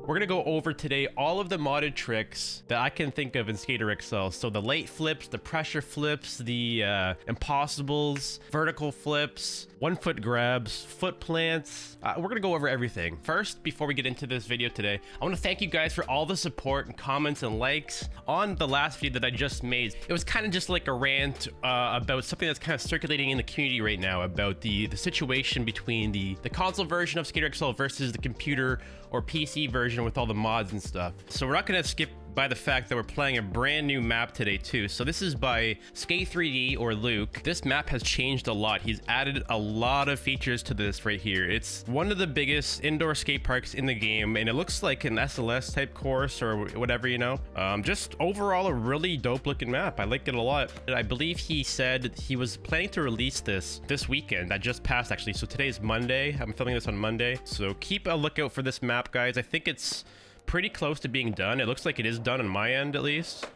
We're gonna go over today all of the modded tricks that I can think of in Skater XL. So the late flips, the pressure flips, the impossibles, vertical flips, 1 foot grabs, foot plants. We're gonna go over everything. First, before we get into this video today, I wanna thank you guys for all the support and comments and likes on the last video that I just made. It was kind of just like a rant about something that's kind of circulating in the community right now about the situation between the console version of Skater XL versus the computer or PC version with all the mods and stuff. So we're not gonna skip by the fact that we're playing a brand new map today too. So this is by Skate3D or Luke. This map has changed a lot. He's added a lot of features to this right here. It's one of the biggest indoor skate parks in the game, and it looks like an SLS type course or whatever, you know. Just overall a really dope looking map. I like it a lot. I believe he said he was planning to release this weekend that just passed actually. So today's Monday. I'm filming this on Monday. So keep a lookout for this map, guys. I think it's pretty close to being done. It looks like it is done on my end at least,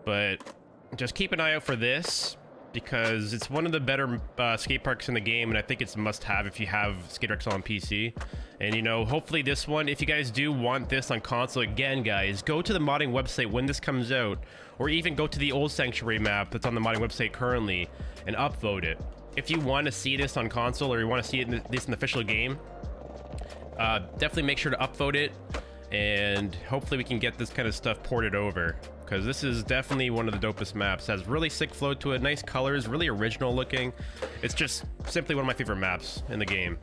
but just keep an eye out for this because it's one of the better skate parks in the game, and I think it's a must-have if you have Skater XL on PC. And you know, hopefully this one, if you guys do want this on console, again guys, go to the modding website when this comes out, or even go to the old Sanctuary map that's on the modding website currently and upvote it. If you want to see this on console or you want to see it this in the official game, definitely make sure to upvote it. And hopefully we can get this kind of stuff ported over, because this is definitely one of the dopest maps. It has really sick flow to it, nice colors, really original looking. It's just simply one of my favorite maps in the game.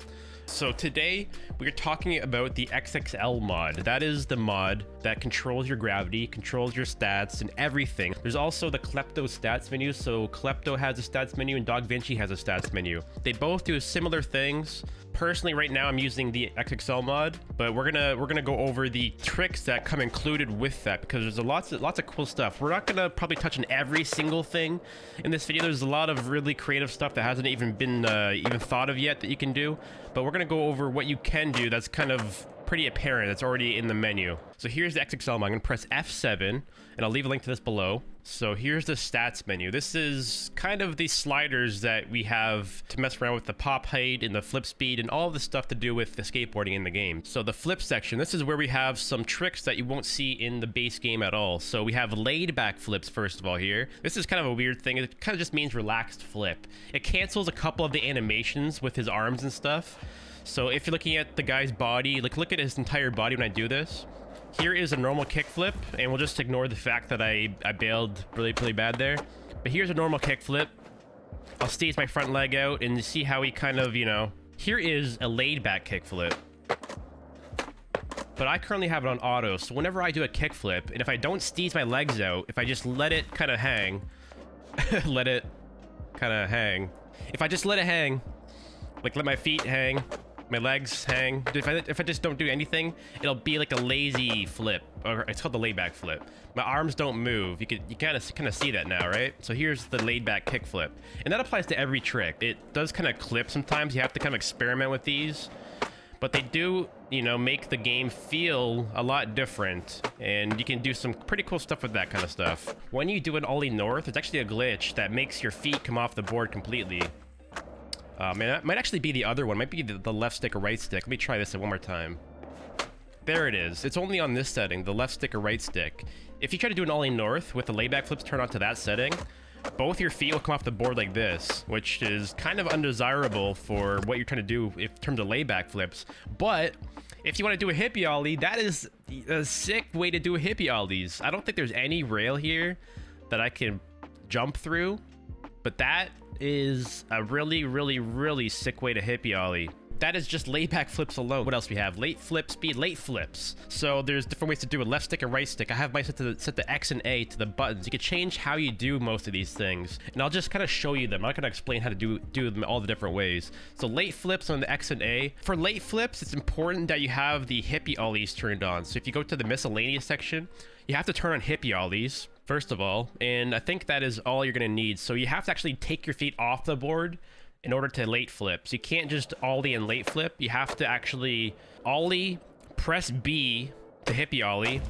So today we're talking about the XXL mod. That is the mod that controls your gravity, controls your stats and everything. There's also the Klepto stats menu. So Klepto has a stats menu and Dog Vinci has a stats menu. They both do similar things. Personally, right now I'm using the XXL mod, but we're gonna go over the tricks that come included with that, because there's lots of cool stuff. We're not gonna probably touch on every single thing in this video. There's a lot of really creative stuff that hasn't even been even thought of yet that you can do, but we're gonna go over what you can do that's kind of pretty apparent, that's already in the menu. So here's the XXL mod. I'm gonna press F7 and I'll leave a link to this below. So here's the stats menu. This is kind of the sliders that we have to mess around with the pop height and the flip speed and all the stuff to do with the skateboarding in the game. So the flip section, this is where we have some tricks that you won't see in the base game at all. So we have laid back flips first of all here. This is kind of a weird thing. It kind of just means relaxed flip. It cancels a couple of the animations with his arms and stuff. So if you're looking at the guy's body, like look at his entire body when I do this. Here is a normal kickflip, and we'll just ignore the fact that I bailed really bad there. But here's a normal kickflip. I'll steeze my front leg out and see how he kind of, you know. Here is a laid back kickflip. But I currently have it on auto, so whenever I do a kickflip, and if I don't steeze my legs out, if I just let it kind of hang, let it kind of hang. If I just let it hang, like let my feet hang, my legs hang. If I just don't do anything, it'll be like a lazy flip, or it's called the laid back flip. My arms don't move. You kind of see that now, right? So here's the laid back kick flip, and that applies to every trick. It does kind of clip sometimes. You have to kind of experiment with these, but they do, you know, make the game feel a lot different, and you can do some pretty cool stuff with that kind of stuff. When you do an ollie north, it's actually a glitch that makes your feet come off the board completely. Man, that might actually be the other one. Might be the left stick or right stick. Let me try this one more time. There it is. It's only on this setting, the left stick or right stick. If you try to do an ollie north with the layback flips turned on to that setting, both your feet will come off the board like this, which is kind of undesirable for what you're trying to do in terms of layback flips. But if you want to do a hippie ollie, that is a sick way to do a hippie ollies. I don't think there's any rail here that I can jump through, but that is a really sick way to hippie ollie. That is just layback flips alone. What else we have? Late flip speed, late flips. So there's different ways to do a left stick and right stick. I have mine set the X and A to the buttons. You can change how you do most of these things, and I'll just kind of show you them. I'm not going to explain how to do them all the different ways. So late flips on the X and A. For late flips, it's important that you have the hippie ollies turned on. So if you go to the miscellaneous section, you have to turn on hippie ollies first of all, and I think that is all you're going to need. So you have to actually take your feet off the board in order to late flip. So you can't just ollie and late flip. You have to actually ollie, press B to hippie ollie,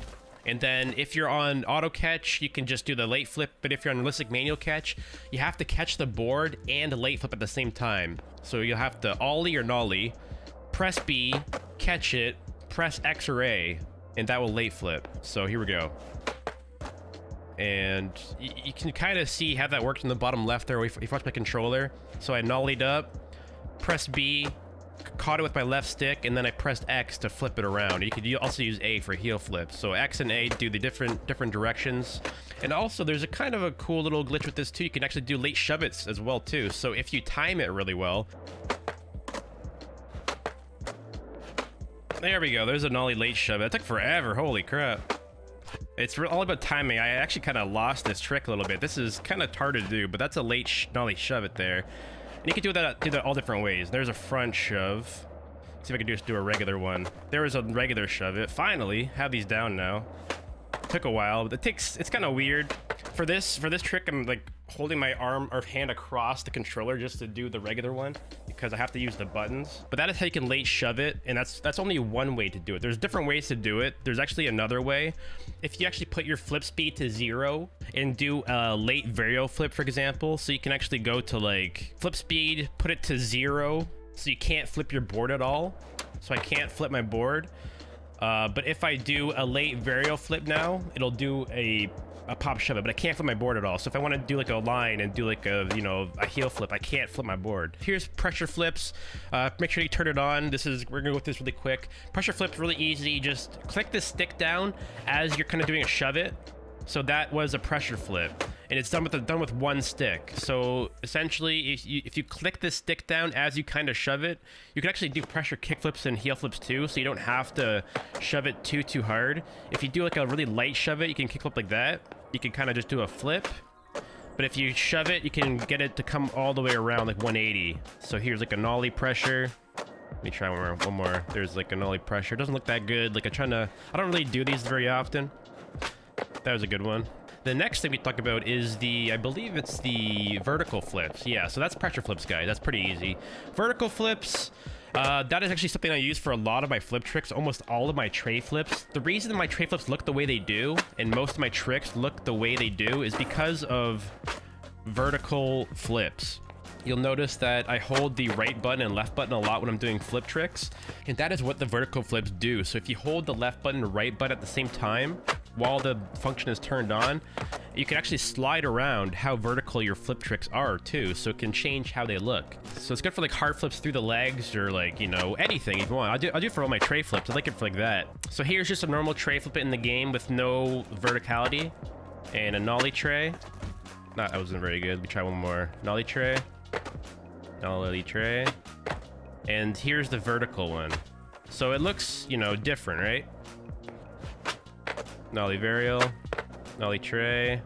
and then if you're on auto catch, you can just do the late flip. But if you're on realistic manual catch, you have to catch the board and late flip at the same time. So you'll have to ollie or nollie, press B, catch it, press X or A, and that will late flip. So here we go. And you can kind of see how that worked in the bottom left there. If you watch my controller. So I nollied up, pressed B, caught it with my left stick, and then I pressed X to flip it around. You could also use A for heel flips. So X and A do the different directions. And also there's a kind of a cool little glitch with this too. You can actually do late shuv-its as well too. So if you time it really well. There we go. There's a nollie late shove. That took forever. Holy crap. It's all about timing. I actually kind of lost this trick a little bit. This is kind of hard to do, but that's a late nollie shove it there. And you can do that all different ways. There's a front shove. See if I can just do a regular one. There was a regular shove it. Finally, have these down now. Took a while, but it's kind of weird. For this trick, I'm like holding my arm or hand across the controller just to do the regular one because I have to use the buttons. But that is how you can late shove it, and that's only one way to do it. There's different ways to do it. There's actually another way. If you actually put your flip speed to 0 and do a late varial flip, for example, so you can actually go to like flip speed, put it to 0, so you can't flip your board at all. So I can't flip my board. But if I do a late varial flip now, it'll do a pop shove it, but I can't flip my board at all. So if I want to do like a line and do like a, you know, a heel flip, I can't flip my board. Here's pressure flips. Make sure you turn it on. We're gonna go with this really quick. Pressure flip's really easy. Just click the stick down as you're kind of doing a shove it. So that was a pressure flip, and it's done with one stick. So essentially, if you click this stick down as you kind of shove it, you can actually do pressure kick flips and heel flips too. So you don't have to shove it too hard. If you do like a really light shove it, you can kick flip like that. You can kind of just do a flip. But if you shove it, you can get it to come all the way around like 180. So here's like a nollie pressure. Let me try one more. There's like a nollie pressure. It doesn't look that good. Like I don't really do these very often. That was a good one. The next thing we talk about is I believe it's the vertical flips. Yeah, so that's pressure flips, guys. That's pretty easy. Vertical flips, that is actually something I use for a lot of my flip tricks, almost all of my tray flips. The reason my tray flips look the way they do, and most of my tricks look the way they do, is because of vertical flips. You'll notice that I hold the right button and left button a lot when I'm doing flip tricks, and that is what the vertical flips do. So if you hold the left button and right button at the same time while the function is turned on, you can actually slide around how vertical your flip tricks are too, so it can change how they look. So it's good for like hard flips through the legs, or like, you know, anything if you want. I'll do it for all my tray flips. I like it for like that. So here's just a normal tray flip in the game with no verticality, and a nollie tray. That wasn't very good. Let me try one more. Nollie tray. Nollie tray. And here's the vertical one. So it looks, you know, different, right? Nollie varial. Nollie tray.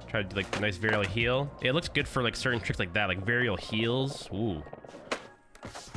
Try to do like a nice varial heel. It looks good for like certain tricks like that, like varial heels. Ooh.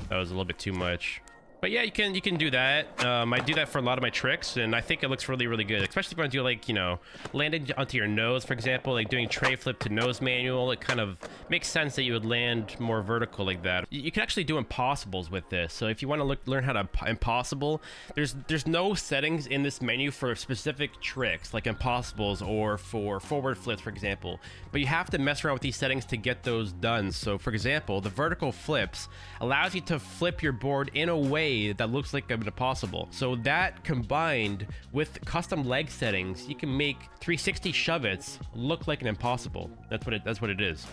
That was a little bit too much. But yeah, you can do that. I do that for a lot of my tricks, and I think it looks really, really good. Especially if you want to do like, you know, landing onto your nose, for example, like doing tray flip to nose manual. It kind of makes sense that you would land more vertical like that. You can actually do impossibles with this. So if you want to learn how to impossible, there's no settings in this menu for specific tricks like impossibles or for forward flips, for example. But you have to mess around with these settings to get those done. So for example, the vertical flips allows you to flip your board in a way that looks like an impossible. So that combined with custom leg settings, you can make 360 shove-its look like an impossible. That's what it is.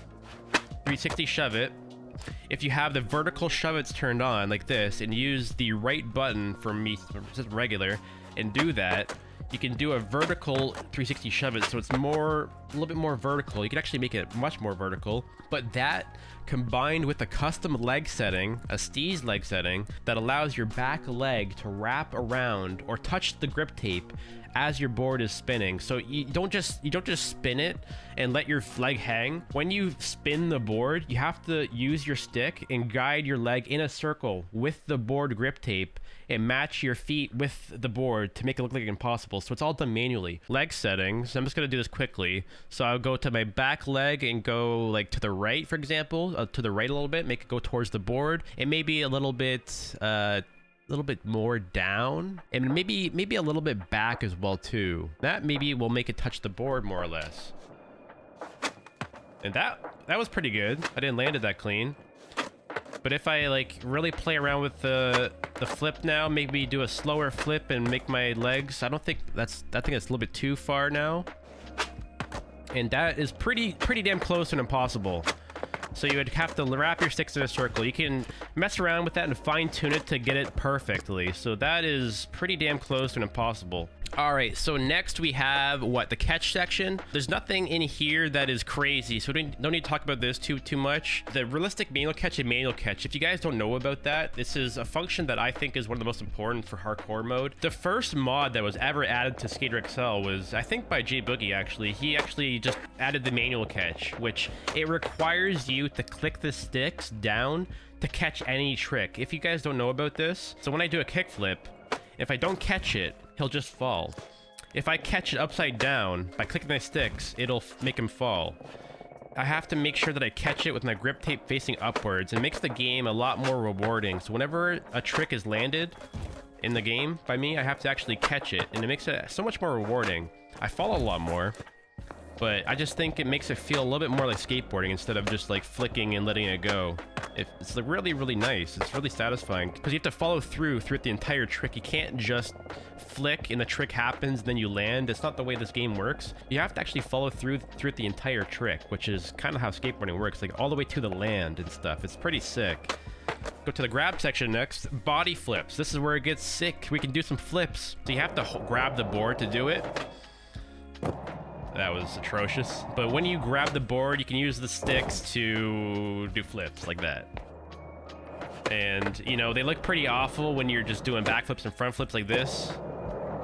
360 shove-it. If you have the vertical shove-its turned on like this and use the right button for me, just regular, and do that, you can do a vertical 360 shove-it, so it's a little bit more vertical. You can actually make it much more vertical, but that combined with a custom leg setting, a Steezy leg setting, that allows your back leg to wrap around or touch the grip tape as your board is spinning. So you don't just spin it and let your leg hang. When you spin the board, you have to use your stick and guide your leg in a circle with the board grip tape and match your feet with the board to make it look like impossible. So it's all done manually. Leg settings, I'm just gonna do this quickly. So I'll go to my back leg and go like to the right, for example, to the right a little bit, make it go towards the board, and maybe a little bit more down, and maybe a little bit back as well too. That maybe will make it touch the board more or less. And that was pretty good. I didn't land it that clean. But if I like really play around with the flip now, maybe do a slower flip and make my legs, I think that's a little bit too far now. And that is pretty damn close and impossible. So you would have to wrap your sticks in a circle. You can mess around with that and fine tune it to get it perfectly. So that is pretty damn close and impossible. All right, so next we have the catch section. There's nothing in here that is crazy, so we don't need to talk about this too much. The realistic manual catch and manual catch, if you guys don't know about that, this is a function that I think is one of the most important for hardcore mode. The first mod that was ever added to Skater XL was, I think, by J Boogie actually. He actually just added the manual catch, which it requires you to click the sticks down to catch any trick. If you guys don't know about this, so when I do a kickflip, if I don't catch it, he'll just fall. If I catch it upside down by clicking my sticks, it'll make him fall. I have to make sure that I catch it with my grip tape facing upwards. It makes the game a lot more rewarding. So whenever a trick is landed in the game by me, I have to actually catch it, and it makes it so much more rewarding. I fall a lot more, but I just think it makes it feel a little bit more like skateboarding instead of just like flicking and letting it go. It's like really nice. It's really satisfying because you have to follow through the entire trick. You can't just flick and the trick happens and then you land. It's not the way this game works. You have to actually follow through the entire trick, which is kind of how skateboarding works, like all the way to the land and stuff. It's pretty sick. Go to the grab section next. Body flips. This is where it gets sick. We can do some flips. So you have to grab the board to do it. That was atrocious. But when you grab the board, you can use the sticks to do flips like that. And, you know, they look pretty awful when you're just doing backflips and front flips like this.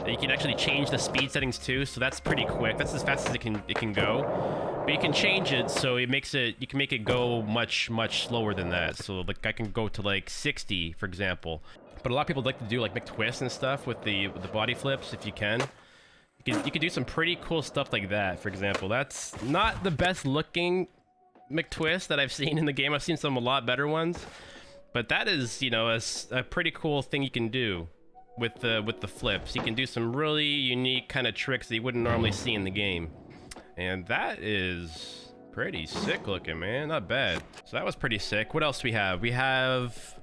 You can actually change the speed settings too, so that's pretty quick. That's as fast as it can go. But you can change it so you can make it go much slower than that. So like I can go to like 60, for example. But a lot of people like to do like McTwists and stuff with the body flips if you can. You can do some pretty cool stuff like that, for example. That's not the best looking McTwist that I've seen in the game. I've seen some a lot better ones. But that is, you know, a pretty cool thing you can do with the flips. You can do some really unique kind of tricks that you wouldn't normally see in the game. And that is pretty sick looking, man. Not bad. So that was pretty sick. What else do we have? We have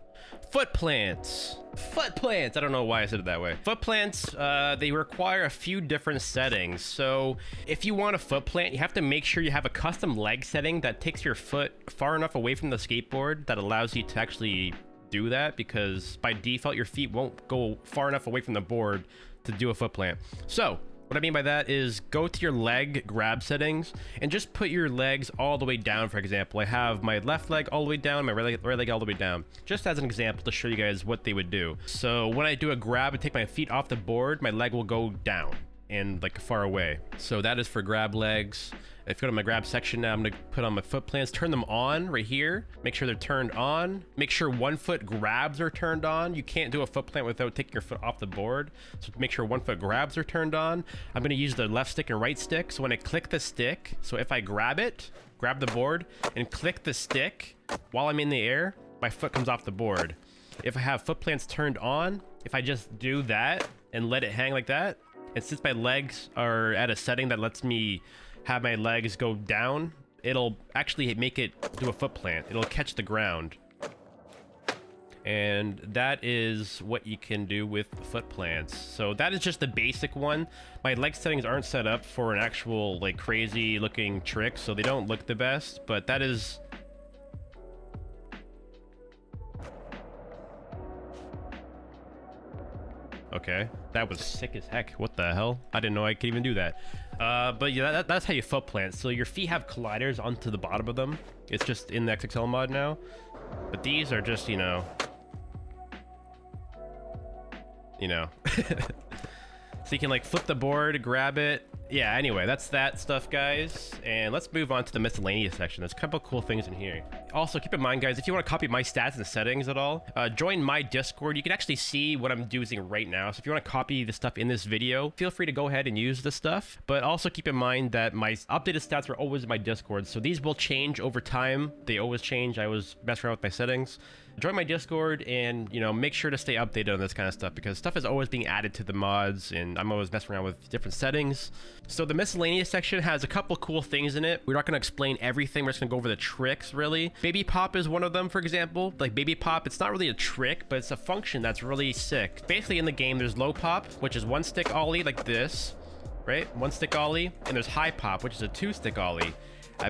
foot plants. Foot plants. I don't know why I said it that way. Foot plants, they require a few different settings. So if you want a foot plant, you have to make sure you have a custom leg setting that takes your foot far enough away from the skateboard that allows you to actually do that, because by default your feet won't go far enough away from the board to do a foot plant. So what I mean by that is go to your leg grab settings and just put your legs all the way down. For example, I have my left leg all the way down, my right leg all the way down, just as an example to show you guys what they would do. So when I do a grab and take my feet off the board, my leg will go down and like far away. So that is for grab legs. If you go to my grab section now, I'm gonna put on my foot plants, turn them on right here. Make sure they're turned on. Make sure 1 foot grabs are turned on. You can't do a foot plant without taking your foot off the board. So make sure 1 foot grabs are turned on. I'm gonna use the left stick and right stick. So when I click the stick, so if I grab the board and click the stick while I'm in the air, my foot comes off the board. If I have foot plants turned on, if I just do that and let it hang like that, and since my legs are at a setting that lets me have my legs go down, it'll actually make it do a foot plant. It'll catch the ground. And that is what you can do with foot plants. So that is just the basic one. My leg settings aren't set up for an actual like crazy looking trick, so they don't look the best, but that is... Okay, that was sick as heck. What the hell? I didn't know I could even do that. But yeah, that's how you foot plant. So your feet have colliders onto the bottom of them. It's just in the XXL mod now. But these are just, you know. So you can like flip the board, grab it. Yeah, anyway, that's that stuff, guys. And let's move on to the miscellaneous section. There's a couple cool things in here. Also, keep in mind, guys, if you want to copy my stats and settings at all, join my Discord. You can actually see what I'm using right now. So if you want to copy the stuff in this video, feel free to go ahead and use the stuff. But also keep in mind that my updated stats are always in my Discord. So these will change over time. They always change. I always mess around with my settings. join my Discord and, you know, make sure to stay updated on this kind of stuff because stuff is always being added to the mods and I'm always messing around with different settings. So the miscellaneous section has a couple cool things in it. We're not going to explain everything. We're just going to go over the tricks, really. Baby pop is one of them, for example. Like baby pop, it's not really a trick, but it's a function that's really sick. Basically in the game, there's low pop, which is one stick ollie like this, right? One stick ollie. And there's high pop, which is a two stick ollie.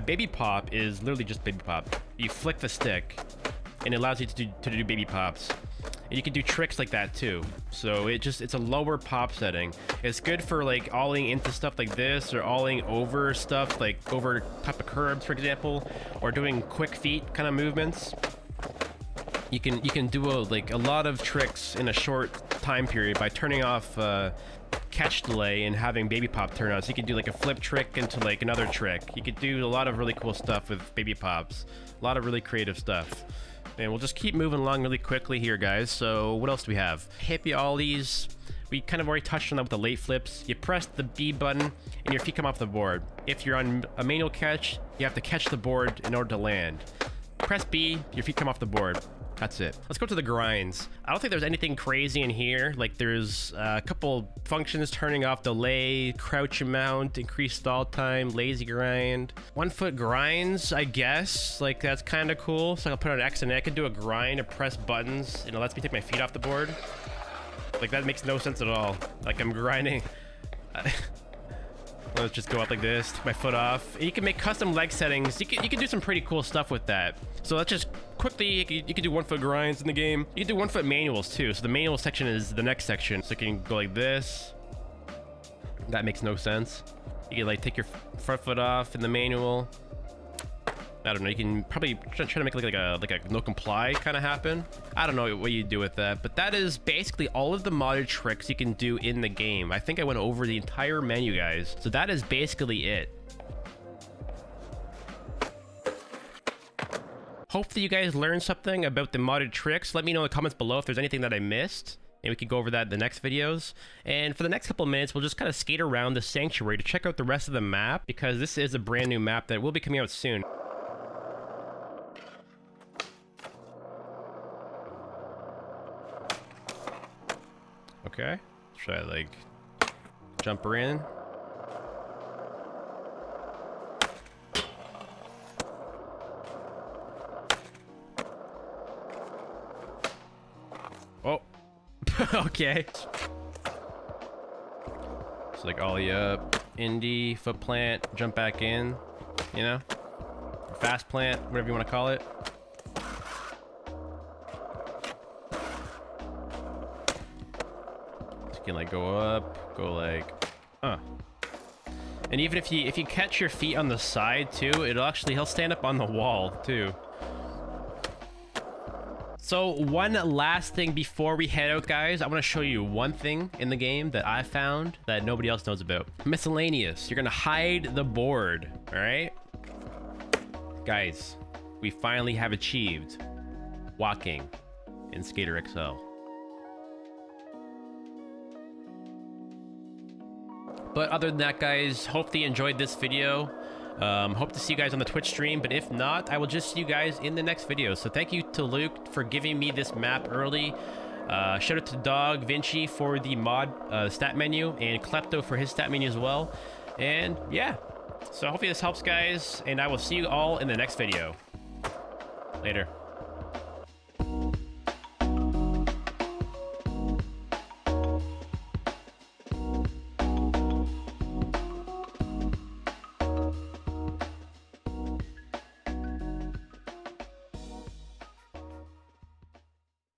Baby pop is literally just baby pop. You flick the stick and it allows you to do baby pops. And you can do tricks like that too. So it's a lower pop setting. It's good for like ollieing into stuff like this or ollieing over stuff like over top of curbs, for example, or doing quick feet kind of movements. You can do a lot of tricks in a short time period by turning off catch delay and having baby pop turn on. So you can do like a flip trick into like another trick. You could do a lot of really cool stuff with baby pops. A lot of really creative stuff. And we'll just keep moving along really quickly here, guys. So what else do we have? Hippie Ollies. We kind of already touched on that with the late flips. You press the B button and your feet come off the board. If you're on a manual catch, you have to catch the board in order to land. Press B, your feet come off the board. That's it. Let's go to the grinds. I don't think there's anything crazy in here. Like there's a couple functions: turning off delay, crouch amount, increase stall time, lazy grind. 1 foot grinds, I guess. Like that's kind of cool. So I'll put on X and I can do a grind and press buttons and it lets me take my feet off the board. Like that makes no sense at all. Like I'm grinding. Let's just go up like this, take my foot off. And you can make custom leg settings. You can do some pretty cool stuff with that. So let's just quickly, you can do 1 foot grinds in the game. You can do 1 foot manuals too. So the manual section is the next section. So you can go like this. That makes no sense. You can like take your front foot off in the manual. I don't know, you can probably try to make like a no comply kind of happen. I don't know what you do with that, but that is basically all of the modded tricks you can do in the game. I think I went over the entire menu, guys. So that is basically it. Hopefully you guys learned something about the modded tricks. Let me know in the comments below if there's anything that I missed, and we can go over that in the next videos. And for the next couple of minutes, we'll just kind of skate around the sanctuary to check out the rest of the map, because this is a brand new map that will be coming out soon. Okay, should I like jump her in? Oh, okay. It's like ollie up, indie, foot plant, jump back in, you know? Fast plant, whatever you want to call it. Can like go up, go like, and even if you catch your feet on the side too, he'll stand up on the wall too. So one last thing before we head out, guys, I want to show you one thing in the game that I found that nobody else knows about. Miscellaneous. You're gonna hide the board. All right, guys, we finally have achieved walking in Skater XL. But other than that, guys, hopefully you enjoyed this video. Hope to see you guys on the Twitch stream, but if not, I will just see you guys in the next video. So thank you to Luke for giving me this map early. Shout out to Dog Vinci for the mod stat menu, and Klepto for his stat menu as well. And yeah, so hopefully this helps, guys, and I will see you all in the next video. Later.